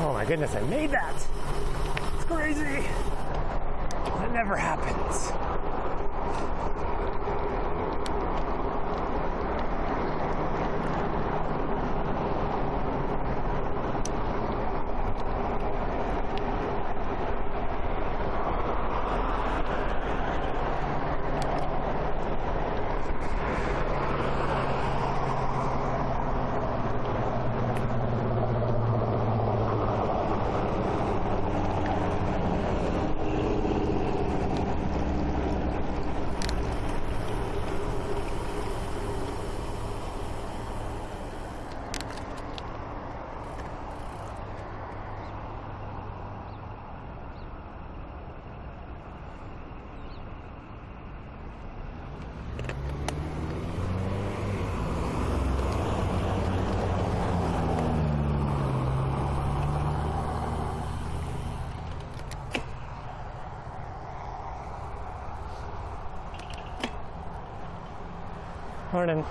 Oh my goodness, I made that! It's crazy! That never happens. Morning.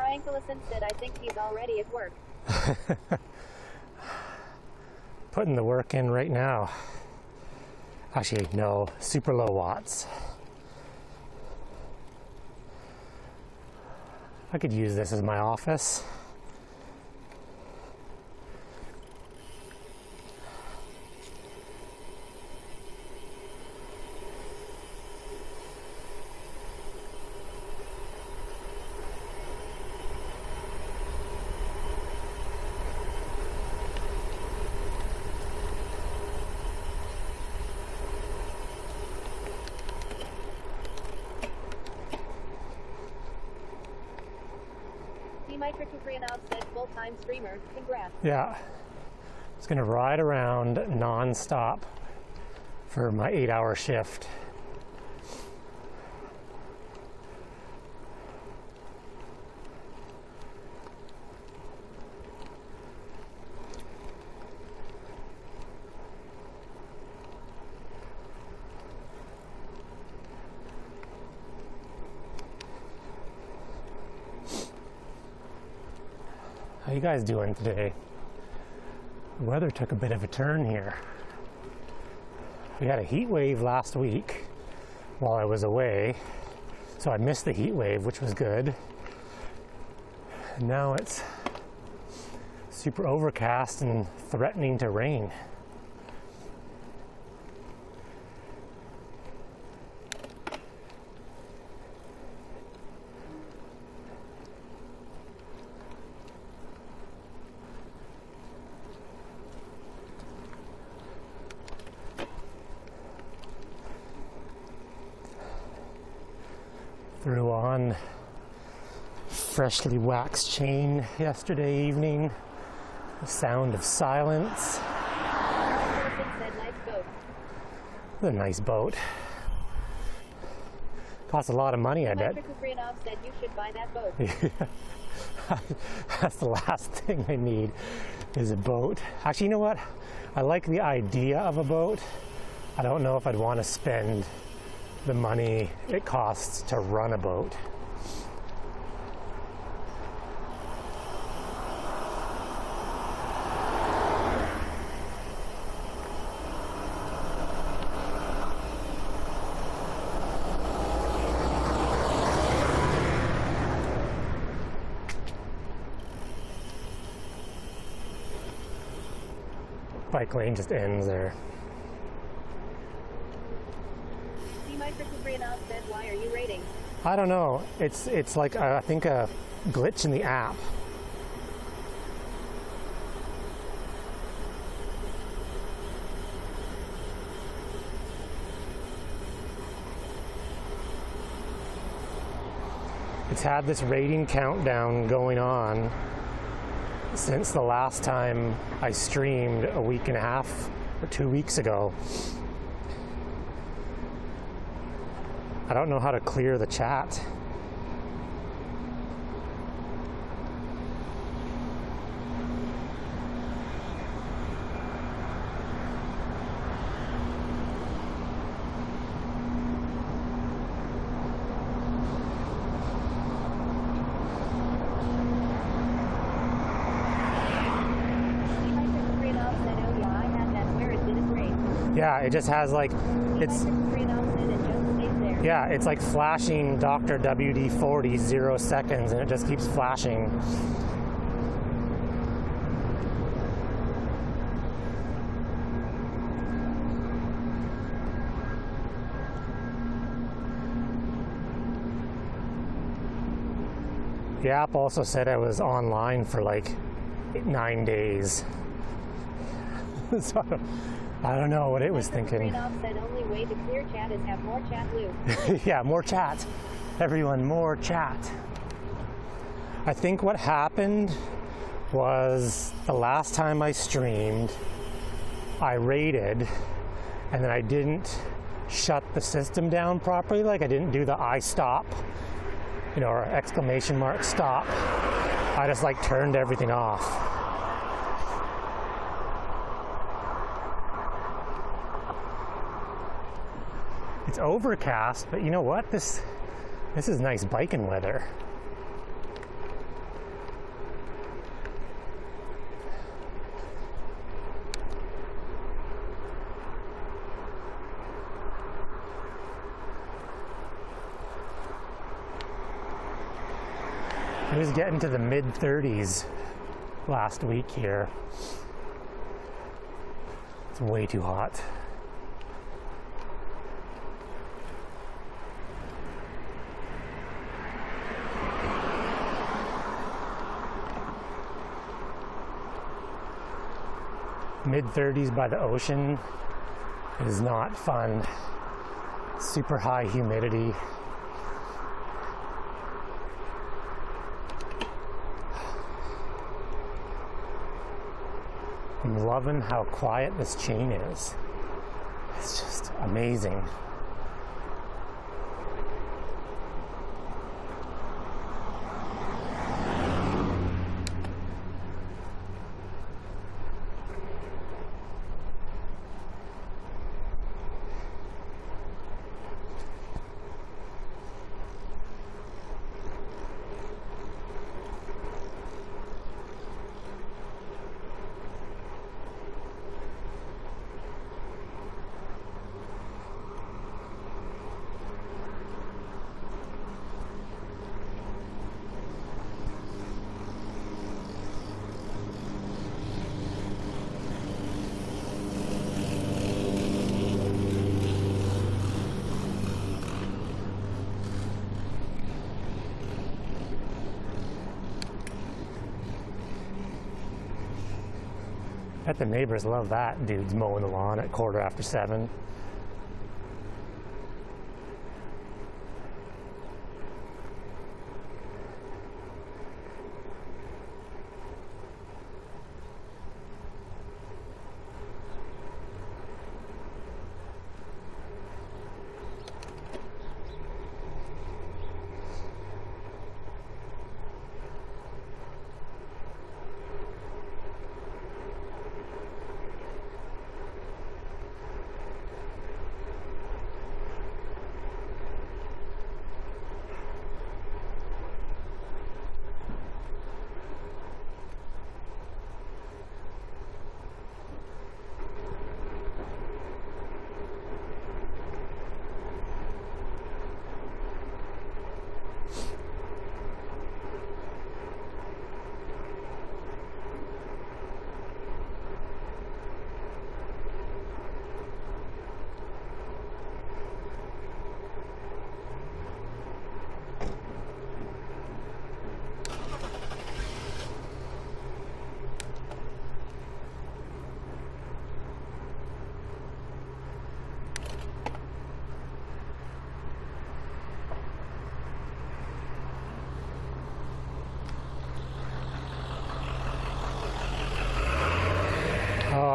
Frank Ellison said, I think he's already at work. Putting the work in right now. Actually, no, super low watts. I could use this as my office. Micro2 now said full-time streamer. Congrats. Yeah. It's gonna ride around non-stop for my 8-hour shift. How you guys doing today? The weather took a bit of a turn here. We had a heat wave last week while I was away, so I missed the heat wave, which was good. And now it's super overcast and threatening to rain. Threw on freshly waxed chain yesterday evening. The sound of silence. Citizen said nice boat. It's a nice boat. Costs a lot of money, I bet. Dmitry Kuzrinov said you should buy that boat. That's the last thing I need is a boat. Actually, you know what? I like the idea of a boat. I don't know if I'd want to spend the money it costs to run a boat. Bike lane just ends there. Dmitry Kuzrinov said, why are you rating? I don't know. It's like I think a glitch in the app. It's had this rating countdown going on since the last time I streamed a week and a half or 2 weeks ago. I don't know how to clear the chat. Yeah, it just has like, it's, yeah, it's like flashing Dr. WD-40 0 seconds and it just keeps flashing. The app also said I was online for like 9 days. So, I don't know what it was thinking. Said only way to clear chat is have more chat loop. Yeah, more chat. Everyone, more chat. I think what happened was the last time I streamed, I rated, and then I didn't shut the system down properly. Like I didn't do the I stop, you know, or exclamation mark stop. I just like turned everything off. It's overcast, but you know what? This is nice biking weather. It was getting to the mid-30s last week here. It's way too hot. Mid-30s by the ocean is not fun. Super high humidity. I'm loving how quiet this chain is. It's just amazing. Bet the neighbors love that. Dude's mowing the lawn at 7:15.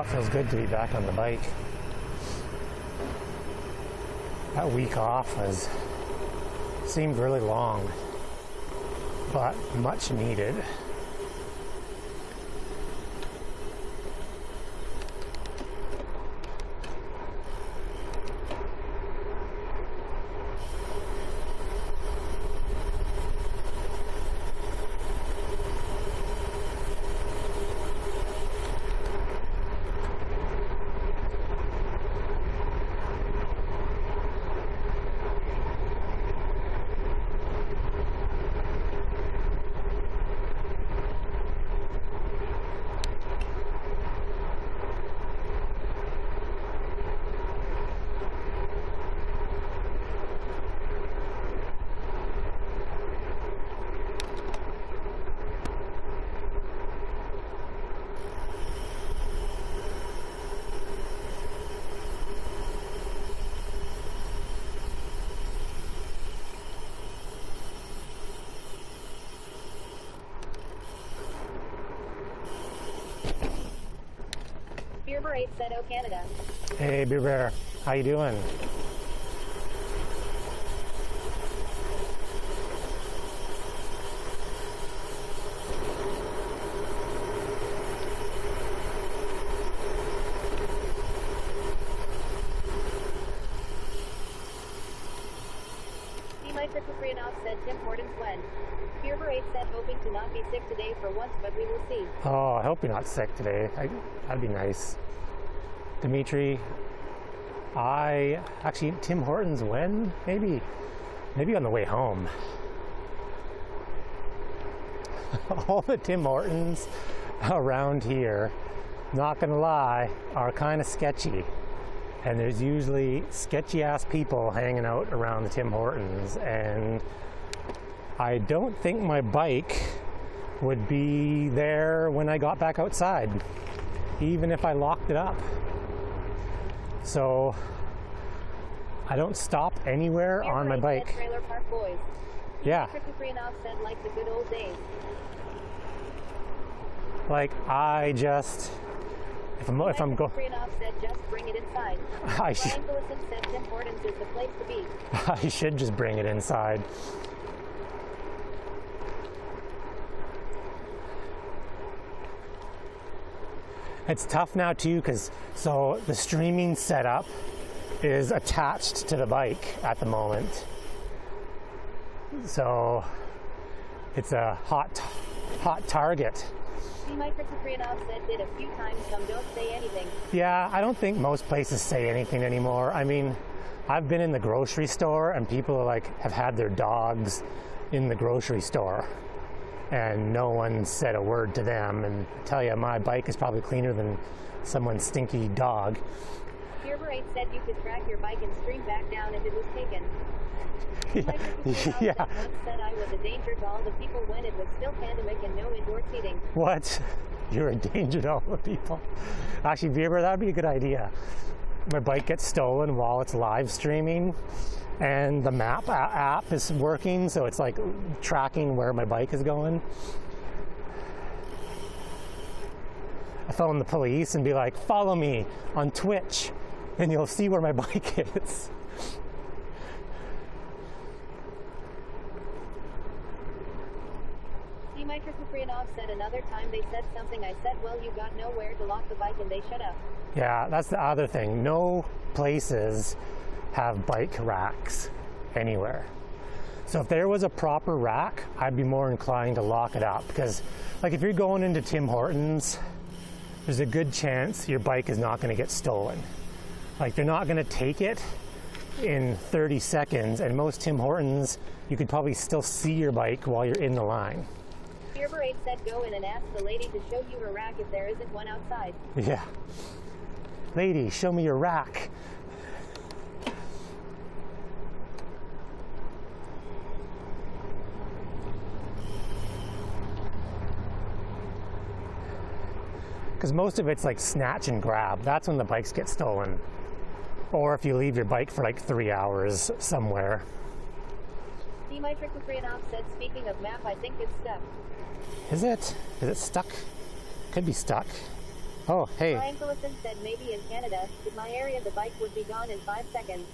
it feels good to be back on the bike. That week off seemed really long, but much needed. Beer 8 said, "Oh, Canada." Hey, Beer Bear, how you doing? said Tim Hortons when. Beer 8 said, hoping to not be sick today for once, but we will see. Oh, I hope you're not sick today. That'd be nice. Dimitri, Tim Hortons when? Maybe on the way home. All the Tim Hortons around here, not gonna lie, are kind of sketchy. And there's usually sketchy ass people hanging out around the Tim Hortons, and I don't think my bike would be there when I got back outside, even if I locked it up. So I don't stop anywhere on my bike. Trailer Park Boys. Yeah. Said like the good old days. Like if I'm going, said just bring it inside. said Tim Hortons is the place to be. I should just bring it inside. It's tough now too, because the streaming setup is attached to the bike at the moment. So it's a hot target. Said did a few times, some don't say anything. Yeah, I don't think most places say anything anymore. I mean, I've been in the grocery store and people have had their dogs in the grocery store and no one said a word to them. And I tell you, my bike is probably cleaner than someone's stinky dog. Beer 8 said you could track your bike and stream back down if it was taken. Yeah. Once said I was a danger to all the people when it was still pandemic and no indoor seating. What? You're a danger to all the people. Actually, Beaver, that'd be a good idea. My bike gets stolen while it's live streaming and the map app is working, so it's like tracking where my bike is going. I phone the police and be like, follow me on Twitch and you'll see where my bike is. Said another time they said something. I said, well, you got nowhere to lock the bike and they shut up. Yeah, that's the other thing. No places have bike racks anywhere. So if there was a proper rack, I'd be more inclined to lock it up, because if you're going into Tim Hortons, there's a good chance your bike is not going to get stolen. They're not going to take it in 30 seconds, and most Tim Hortons, you could probably still see your bike while you're in the line. Beer 8 said go in and ask the lady to show you her rack if there isn't one outside. Yeah. Lady, show me your rack. Because most of it's snatch and grab. That's when the bikes get stolen. Or if you leave your bike for 3 hours somewhere. Said, speaking of map, I think it's stuck. Is it? Is it stuck? Could be stuck. Oh, hey. Brian Collison said maybe in Canada, in my area the bike would be gone in 5 seconds.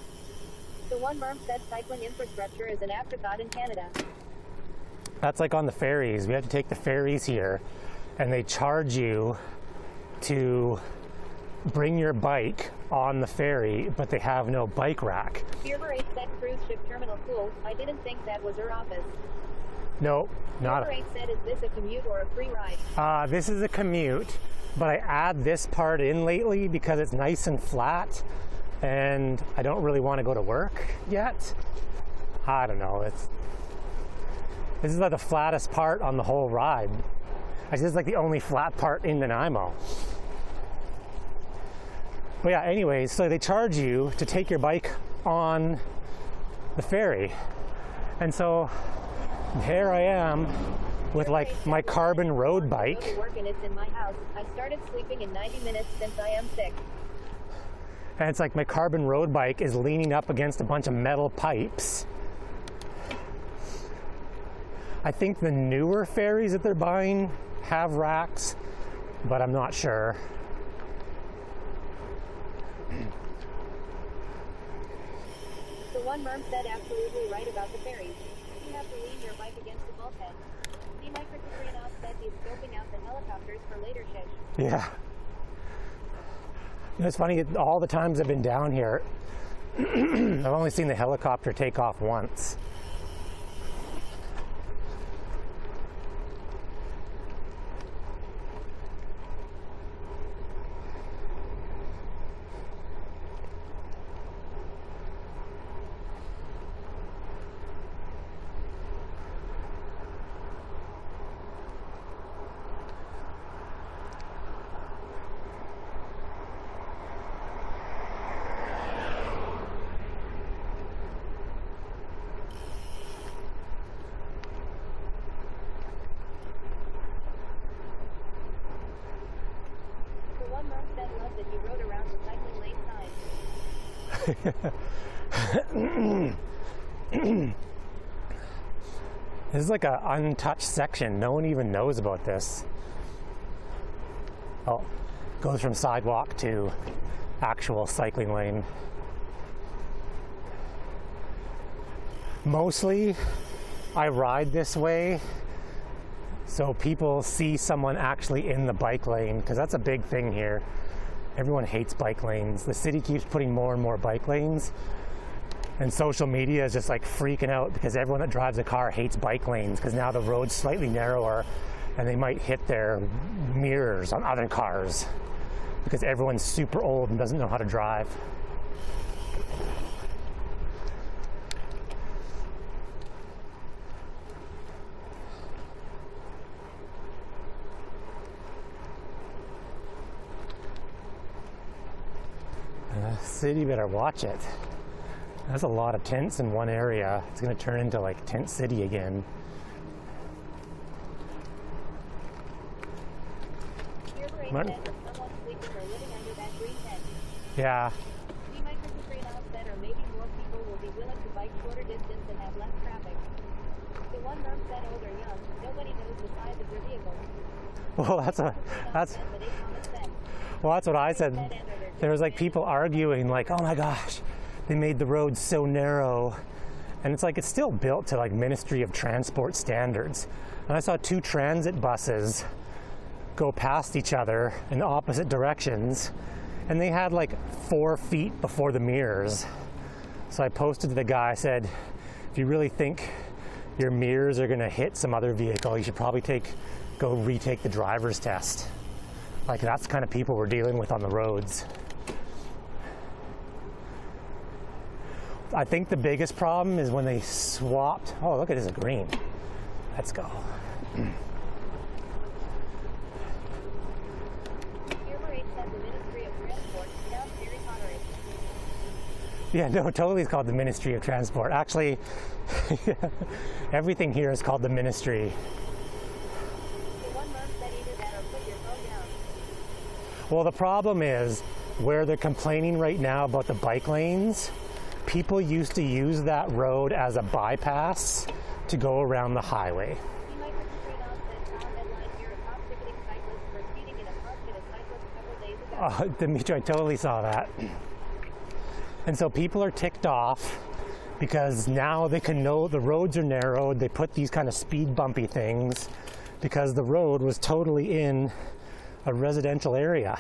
The one merm said cycling infrastructure is an afterthought in Canada. That's like on the ferries. We have to take the ferries here, and they charge you to bring your bike on the ferry, but they have no bike rack. Fearver 8 said cruise ship terminal cool. I didn't think that was her office. No, not. Fearver 8 said, is this a commute or a free ride? This is a commute, but I add this part in lately because it's nice and flat, and I don't really want to go to work yet. I don't know. This is like the flattest part on the whole ride. This is like the only flat part in Nanaimo. But yeah, anyways, so they charge you to take your bike on the ferry. And so here I am with like my carbon road bike. I go to work and it's in my house. I started sleeping in 90 minutes since I am sick. And it's like my carbon road bike is leaning up against a bunch of metal pipes. I think the newer ferries that they're buying have racks, but I'm not sure. The one merm said absolutely right about the ferries. You have to lean your bike against the bulkhead. D. Microcaprianov said he's scoping out the helicopters for later shift. Yeah. You know, it's funny, all the times I've been down here, I've only seen the helicopter take off once. This is like an untouched section. No one even knows about this. Oh, goes from sidewalk to actual cycling lane. Mostly, I ride this way so people see someone actually in the bike lane, because that's a big thing here. Everyone hates bike lanes. The city keeps putting more and more bike lanes, and social media is just like freaking out because everyone that drives a car hates bike lanes because now the road's slightly narrower and they might hit their mirrors on other cars because everyone's super old and doesn't know how to drive. The city better watch it. That's a lot of tents in one area. It's going to turn into like tent city again. Someone sleeping or living under that green tent. Yeah. D. Microcaprianov said, or maybe more people will be willing to bike shorter distance and have less traffic. The one merm said, old or young, nobody knows the size of their vehicle. Well, that's what I said. There was like people arguing like, oh my gosh, they made the road so narrow. And it's like, it's still built to like Ministry of Transport standards. And I saw two transit buses go past each other in opposite directions, and they had like 4 feet before the mirrors. So I posted to the guy, I said, if you really think your mirrors are gonna hit some other vehicle, you should probably go retake the driver's test. Like, that's the kind of people we're dealing with on the roads. I think the biggest problem is when they swapped. Oh, look at this green. Let's go. Yeah, no, totally it's called the Ministry of Transport. Actually, everything here is called the Ministry. Well, the problem is where they're complaining right now about the bike lanes, people used to use that road as a bypass to go around the highway. Dimitri, I totally saw that. And so people are ticked off because now they can know the roads are narrowed. They put these kind of speed bumpy things because the road was totally in a residential area.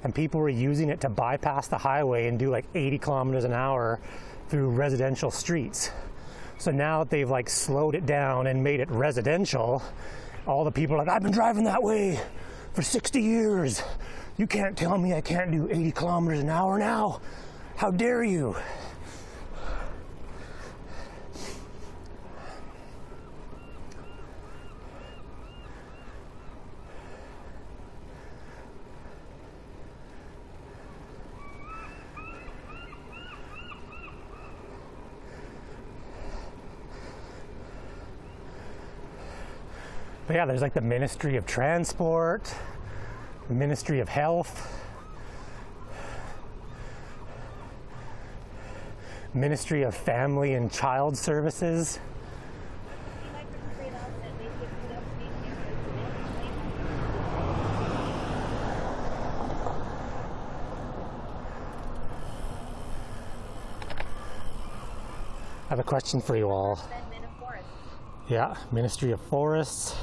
And people were using it to bypass the highway and do like 80 kilometers an hour through residential streets. So now that they've like slowed it down and made it residential, all the people are like, I've been driving that way for 60 years. You can't tell me I can't do 80 kilometers an hour now. How dare you? But yeah, there's like the Ministry of Transport, the Ministry of Health, Ministry of Family and Child Services. I have a question for you all. Yeah, Ministry of Forests.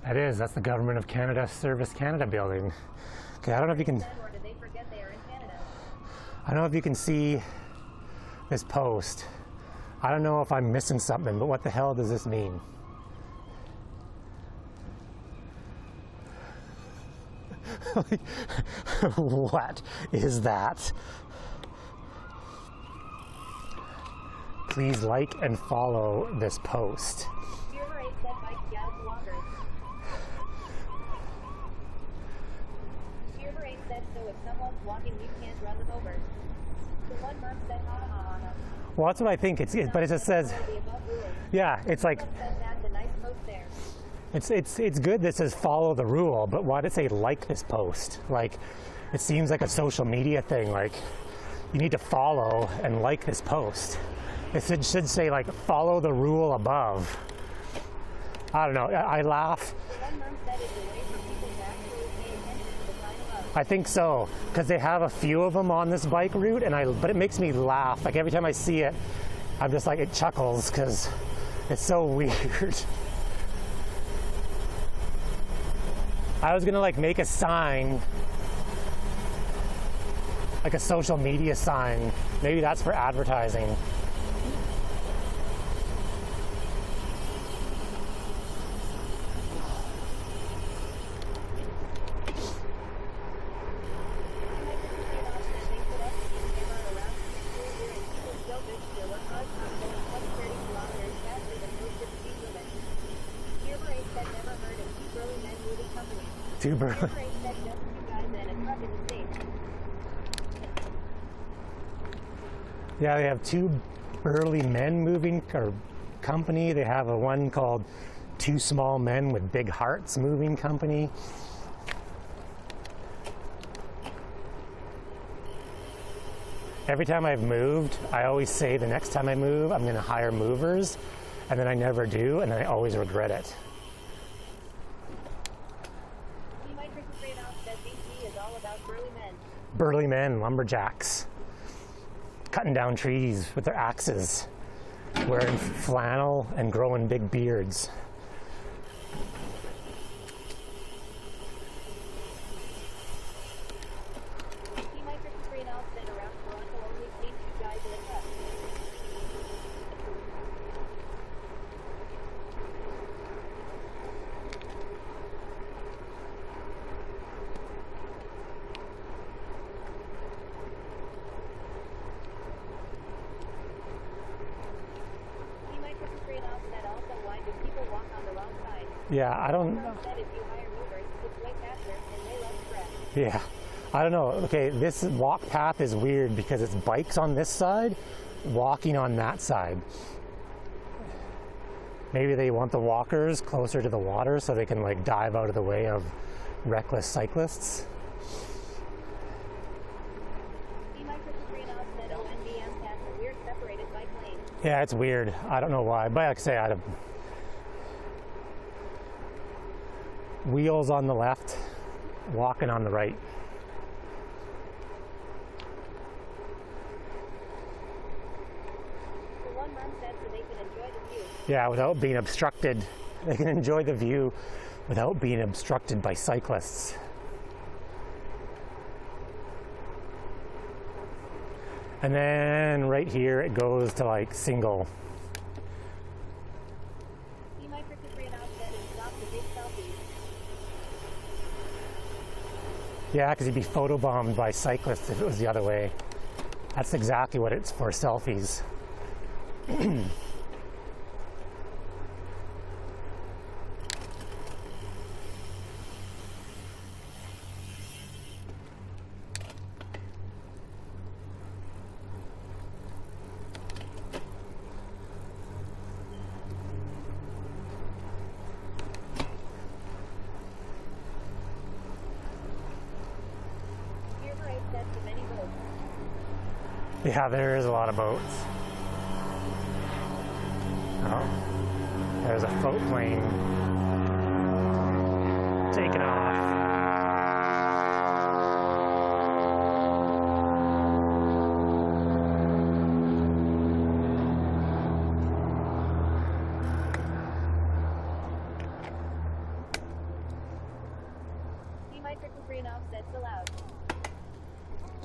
That is. That's the Government of Canada Service Canada building. Okay, I don't know if you can. Or did they forget they are in Canada? I don't know if you can see this post. I don't know if I'm missing something, but what the hell does this mean? What is that? Please like and follow this post. Well, that's what I think. But it just says, yeah, it's like, it's good that it says follow the rule, but why did it say like this post? Like, it seems like a social media thing. Like, you need to follow and like this post. It should say like follow the rule above. I don't know. I laugh. I think so, because they have a few of them on this bike route, but it makes me laugh. Like every time I see it, I'm just like, it chuckles because it's so weird. I was gonna like make a sign, like a social media sign. Maybe that's for advertising. Two burly. Yeah, they have two burly men moving or company. They have a one called Two Small Men with Big Hearts moving company. Every time I've moved, I always say the next time I move, I'm going to hire movers, and then I never do, and then I always regret it. Burly men, lumberjacks, cutting down trees with their axes, wearing flannel and growing big beards. Yeah, I don't. Yeah, I don't know. Okay, this walk path is weird because it's bikes on this side, walking on that side. Maybe they want the walkers closer to the water so they can like dive out of the way of reckless cyclists. Yeah, it's weird. I don't know why, but like I say, Wheels on the left, walking on the right. The one mom said so they can enjoy the view. Yeah, without being obstructed. They can enjoy the view without being obstructed by cyclists. And then right here it goes to like single. See my Ciprianov said and stop the big selfies. Yeah, because you'd be photobombed by cyclists if it was the other way. That's exactly what it's for, selfies. Here Parade said to many boats. Yeah, there is a lot of boats. Oh, there's a float plane taking off. See my Ciprianov said so loud.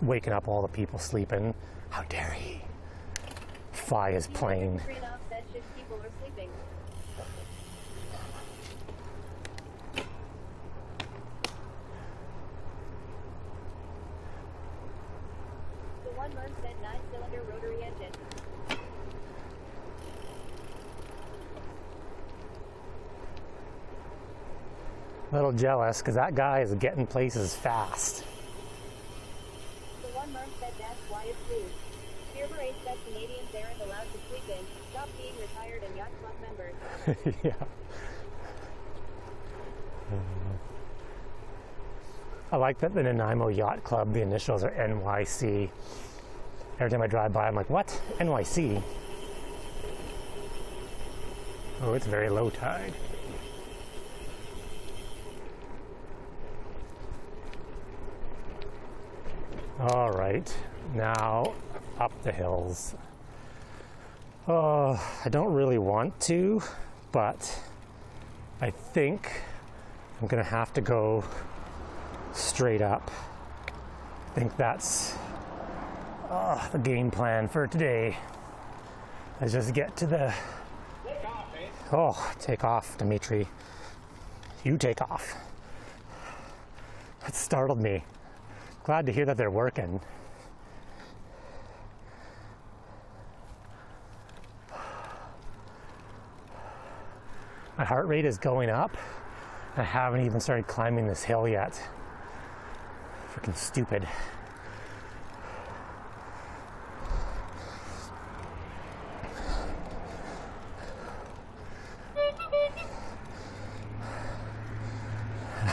Waking up all the people sleeping. How dare he fly his plane? Ciprianov said shift people are sleeping. The one mom said 9-cylinder rotary engine. A little jealous because that guy is getting places fast. The one mom said that's why it's blue. Here Parade said Canadians aren't allowed to sleep in. Stop being retired and yacht club members. Yeah. I like that the Nanaimo Yacht Club, the initials are NYC. Every time I drive by, I'm like, what? NYC? Oh, it's very low tide. All right, now up the hills. Oh, I don't really want to, but I think I'm gonna have to go straight up. I think that's the game plan for today. Let's just get to the... Take off, eh? Oh, take off, Dimitri. You take off. That startled me. Glad to hear that they're working. My heart rate is going up. I haven't even started climbing this hill yet. Freaking stupid.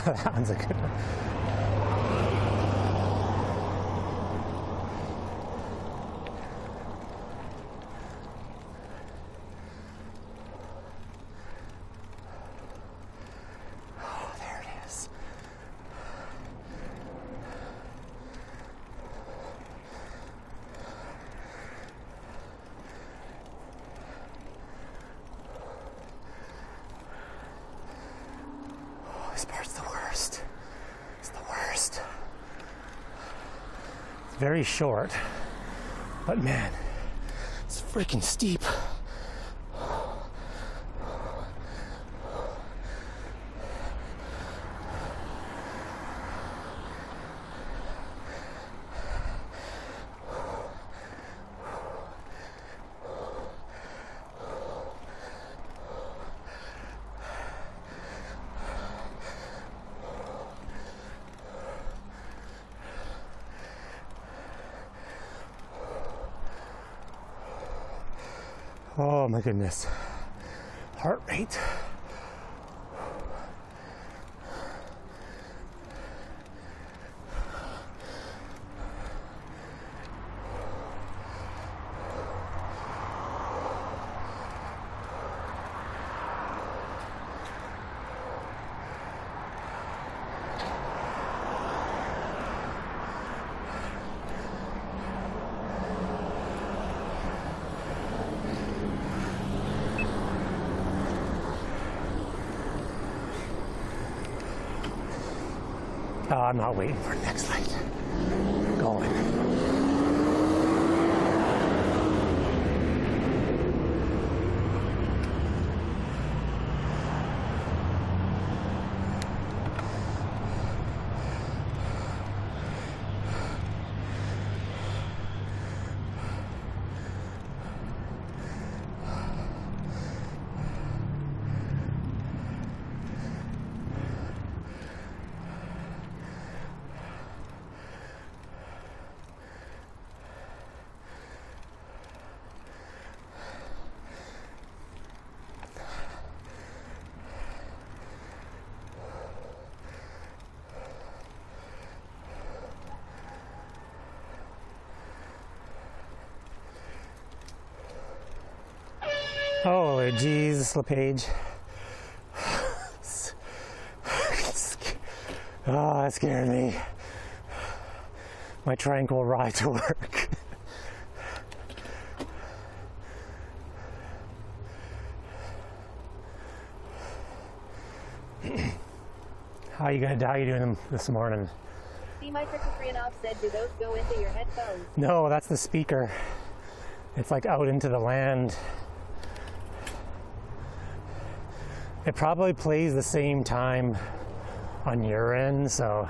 That one's a good one. Oh, there it is. Oh, this part's the worst. It's the worst. It's very short, but man, it's freaking steep. Oh my goodness. Heart rate. I'm not waiting for the next light. Going. Oh, geez, LePage. Oh, that scared me. My tranquil ride to work. How you doing this morning? See, Mike Kristoprianov said, do those go into your headphones? No, that's the speaker. It's like out into the land. It probably plays the same time on your end, so.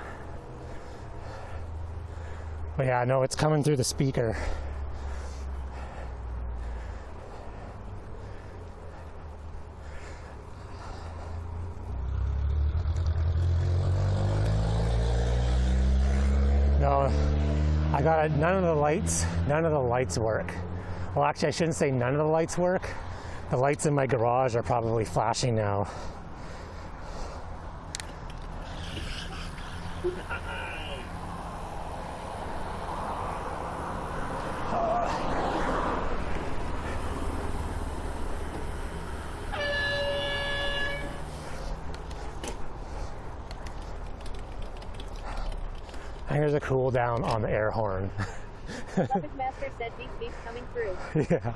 But yeah, no, it's coming through the speaker. No, I got it. None of the lights work. Well, actually, I shouldn't say none of the lights work. The lights in my garage are probably flashing now. I think there's a cool down on the air horn. Traffic Master said beep beep coming through. Yeah.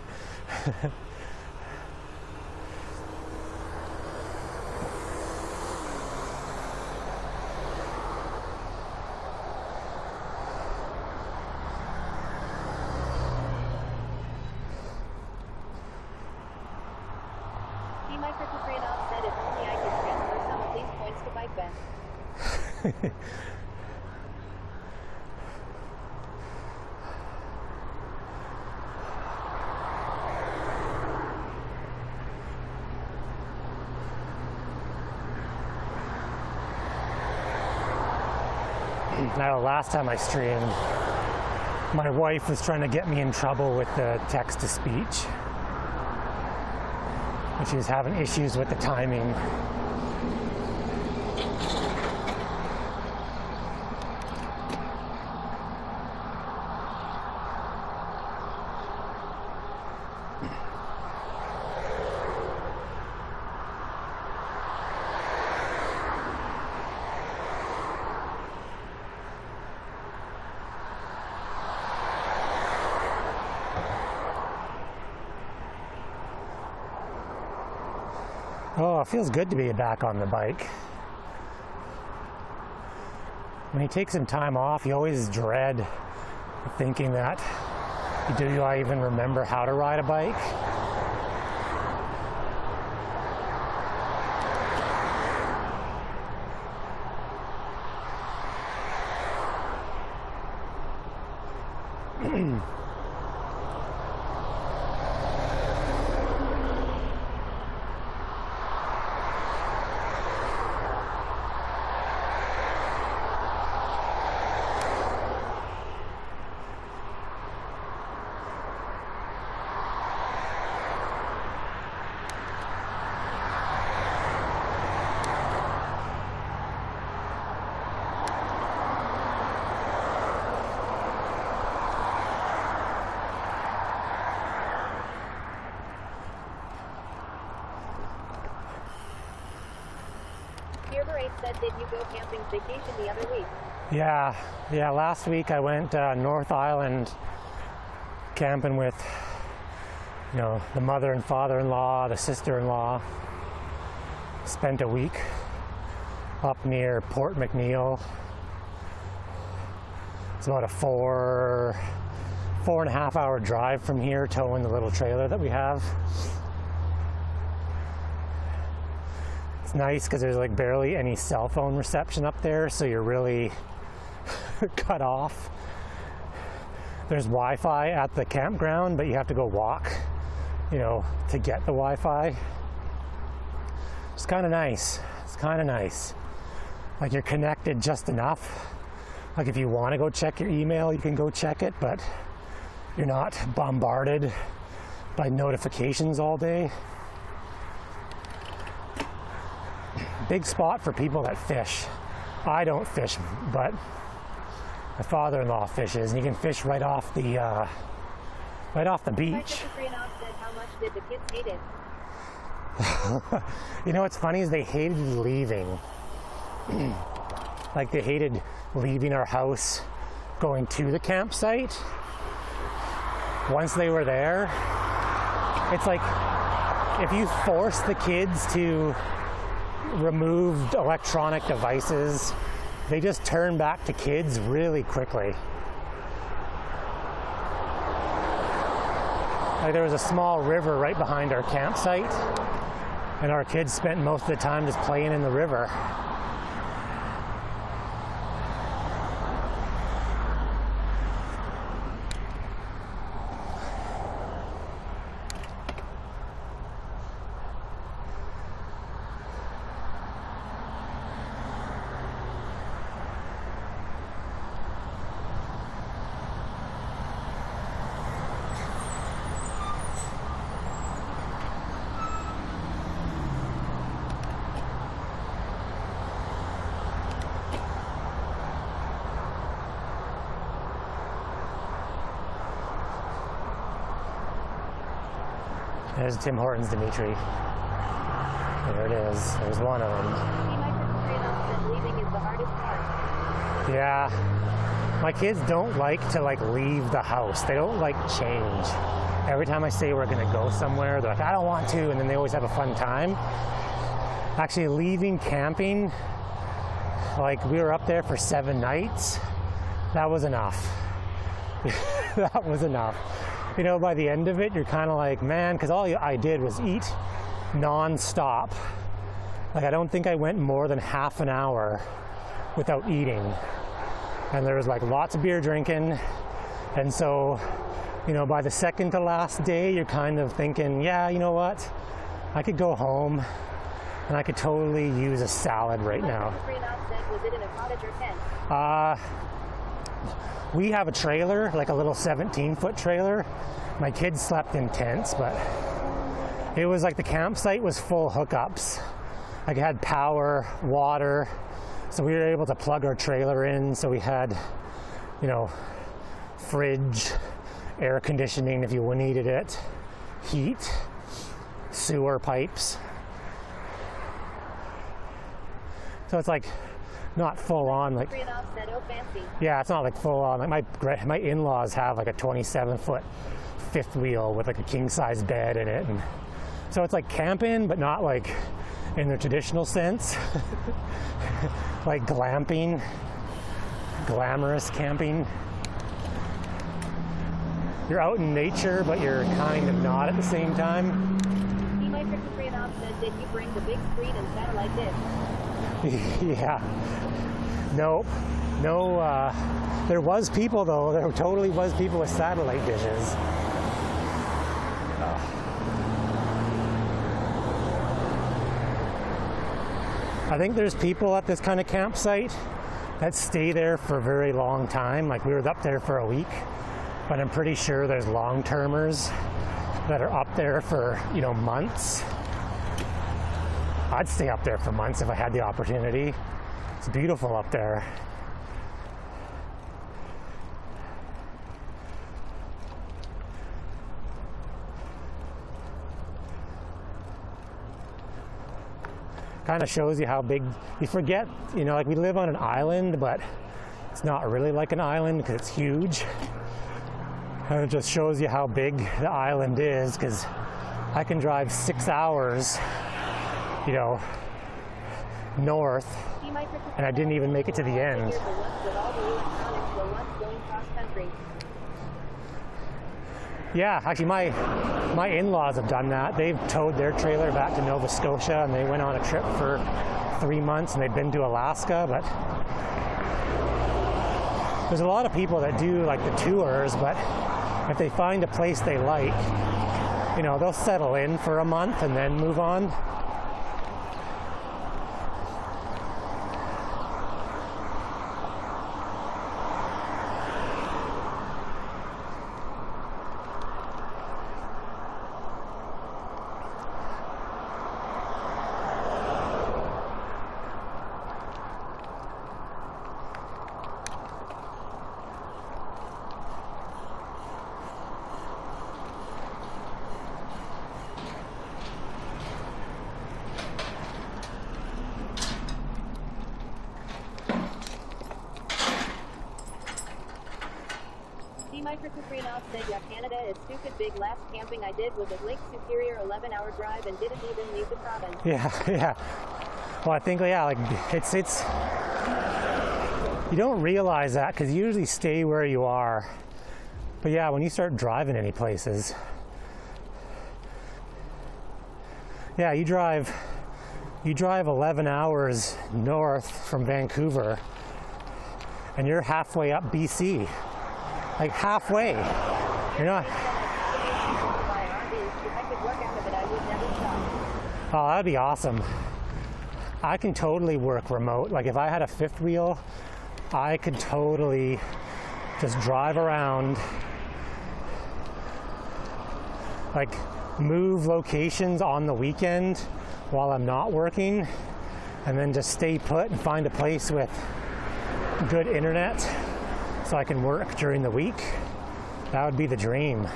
See, Mike Kristoprianov said, if only I could transfer some of these points to Bike Ben. Now, last time I streamed, my wife was trying to get me in trouble with the text-to-speech. And she was having issues with the timing. Oh, it feels good to be back on the bike. When you take some time off, you always dread thinking that, do I even remember how to ride a bike? Said, did you go camping vacation the other week? Yeah. Last week I went North Island camping with, the mother and father-in-law, the sister-in-law. Spent a week up near Port McNeill. It's about a 4.5 hour drive from here, towing the little trailer that we have. It's nice because there's like barely any cell phone reception up there, so you're really cut off. There's Wi-Fi at the campground, but you have to go walk, you know, to get the Wi-Fi. It's kind of nice. It's kind of nice. Like you're connected just enough. Like if you want to go check your email, you can go check it, but you're not bombarded by notifications all day. Big spot for people that fish. I don't fish, but my father-in-law fishes, and you can fish right off the beach. Mr. Kriyanov said, how much did the kids hate it? You know what's funny is they hated leaving. Like they hated leaving our house, going to the campsite. Once they were there, it's like if you force the kids to remove electronic devices, they just turn back to kids really quickly. Like there was a small river right behind our campsite, and our kids spent most of the time just playing in the river. There's Tim Hortons, Dimitri. There it is. There's one of them. Mr. Kriyanov said leaving is the hardest part. Yeah. My kids don't like to leave the house. They don't like change. Every time I say we're gonna go somewhere, they're like, I don't want to, and then they always have a fun time. Actually, leaving camping, like we were up there for 7 nights, that was enough. That was enough. You know, by the end of it, you're kind of like, man, because all I did was eat non-stop. Like, I don't think I went more than half an hour without eating. And there was like lots of beer drinking. And so, you know, by the second to last day, you're kind of thinking, yeah, you know what? I could go home and I could totally use a salad right now. Mr. Kriyanov said, was it in a cottage or tent? We have a trailer, like a little 17-foot trailer. My kids slept in tents, but it was like the campsite was full hookups. Like it had power, water, so we were able to plug our trailer in. So we had, you know, fridge, air conditioning if you needed it, heat, sewer pipes. So it's like not full on, like, Kriyanov said, oh, fancy. yeah, it's not like full on. Like my in-laws have like a 27-foot fifth wheel with like a king-size bed in it, and so it's like camping, but not like in the traditional sense. Like glamping, glamorous camping. You're out in nature, but you're kind of not at the same time. Mr. Kriyanov said, did you bring the big screen and satellite dish? Yeah. Nope. No, there was people though. There totally was people with satellite dishes. I think there's people at this kind of campsite that stay there for a very long time. Like we were up there for a week, but I'm pretty sure there's long-termers that are up there for, you know, months. I'd stay up there for months if I had the opportunity. It's beautiful up there. Kind of shows you how big, you forget, you know, like we live on an island, but it's not really like an island because it's huge. And it just shows you how big the island is, because I can drive 6 hours, you know, north, and I didn't even make it to the end. The ones with all the electronics were once going Yeah, actually my in-laws have done that. They've towed their trailer back to Nova Scotia and they went on a trip for 3 months and they've been to Alaska, but there's a lot of people that do like the tours, but if they find a place they like, you know, they'll settle in for a month and then move on. Micro Kufrinov said, yeah, Canada is stupid big. Last camping I did was at Lake Superior, 11-hour drive, and didn't even leave the province. Yeah. Well, I think, yeah, like it's you don't realize that because you usually stay where you are. But yeah, when you start driving any places, yeah, you drive 11 hours north from Vancouver and you're halfway up BC. Like halfway. You're not. Oh, that'd be awesome. I can totally work remote. Like if I had a fifth wheel, I could totally just drive around, like move locations on the weekend while I'm not working, and then just stay put and find a place with good internet so I can work during the week. That would be the dream.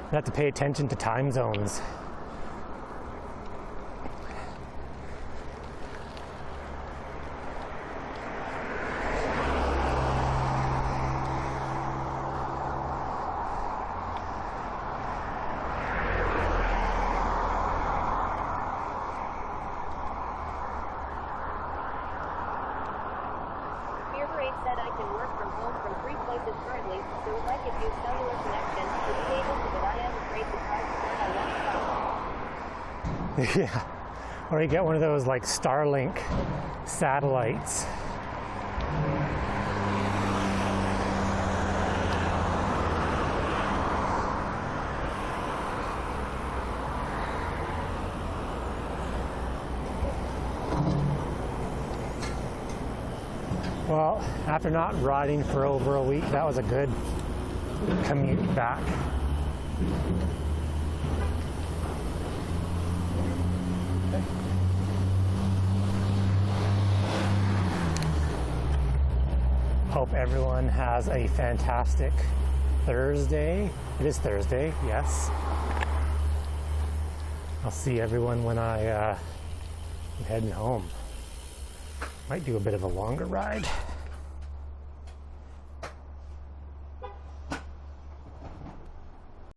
I have to pay attention to time zones. Said I can work from home from 3 places currently, so if I could use cellular connection, to be able to, but I am afraid to try to I want to. Yeah, or you get one of those like Starlink satellites. Well, after not riding for over a week, that was a good commute back. Hope everyone has a fantastic Thursday. It is Thursday, yes. I'll see everyone when I'm heading home. Might do a bit of a longer ride.